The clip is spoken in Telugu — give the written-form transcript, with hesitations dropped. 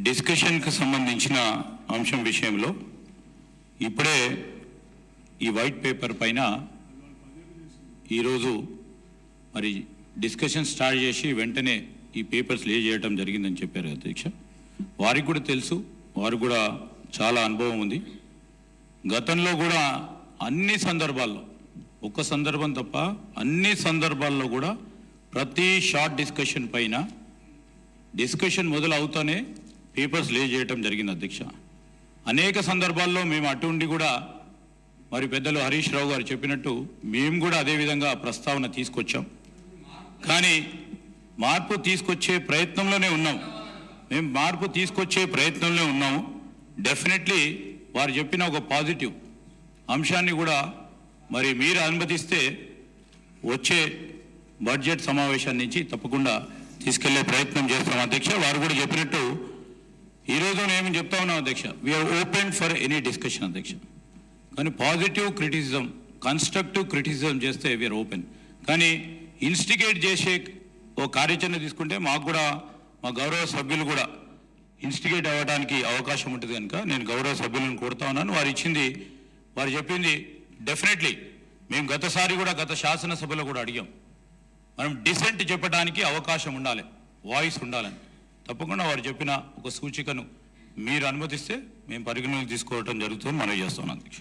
డిస్కషన్కి సంబంధించిన అంశం విషయంలో ఇప్పుడే ఈ వైట్ పేపర్ పైన ఈరోజు మరి డిస్కషన్ స్టార్ట్ చేసి వెంటనే ఈ పేపర్స్ లే చేయడం జరిగిందని చెప్పారు అధ్యక్ష. వారికి కూడా తెలుసు, వారికి కూడా చాలా అనుభవం ఉంది. గతంలో కూడా అన్ని సందర్భాల్లో, ఒక్క సందర్భం తప్ప అన్ని సందర్భాల్లో కూడా ప్రతి షార్ట్ డిస్కషన్ పైన డిస్కషన్ మొదలు అవుతానే పేపర్స్ లే చేయటం జరిగింది అధ్యక్ష. అనేక సందర్భాల్లో మేము అటు ఉండి కూడా మరి పెద్దలు హరీష్ రావు గారు చెప్పినట్టు మేము కూడా అదేవిధంగా ప్రస్తావన తీసుకొచ్చాం. కానీ మార్పు తీసుకొచ్చే ప్రయత్నంలోనే ఉన్నాం. మేము మార్పు తీసుకొచ్చే ప్రయత్నంలో ఉన్నాము. డెఫినెట్లీ వారు చెప్పిన ఒక పాజిటివ్ అంశాన్ని కూడా మరి మీరు అనుమతిస్తే వచ్చే బడ్జెట్ సమావేశాన్ని నుంచి తప్పకుండా తీసుకెళ్లే ప్రయత్నం చేస్తాం అధ్యక్ష. వారు కూడా చెప్పినట్టు ఈరోజు నేను చెప్తా ఉన్నాం అధ్యక్ష, we are open for any discussion అధ్యక్ష. కానీ పాజిటివ్ క్రిటిసిజం, కన్స్ట్రక్టివ్ క్రిటిసిజం చేస్తే వీఆర్ ఓపెన్. కానీ ఇన్స్టిగేట్ చేసే ఓ కార్యాచరణ తీసుకుంటే మాకు కూడా మా గౌరవ సభ్యులు కూడా ఇన్స్టిగేట్ అవ్వడానికి అవకాశం ఉంటుంది కనుక నేను గౌరవ సభ్యులను కోరుతా ఉన్నాను. వారు చెప్పింది డెఫినెట్లీ మేము గతసారి కూడా గత శాసనసభలో కూడా అడిగాం, మనం డిసెంట్ చెప్పడానికి అవకాశం ఉండాలి, వాయిస్ ఉండాలని. తప్పకుండా వారు చెప్పిన ఒక సూచికను మీరు అనుమతిస్తే మేము పరిగణలోకి తీసుకోవడం జరుగుతుందని మనవి చేస్తున్నాం అధ్యక్ష.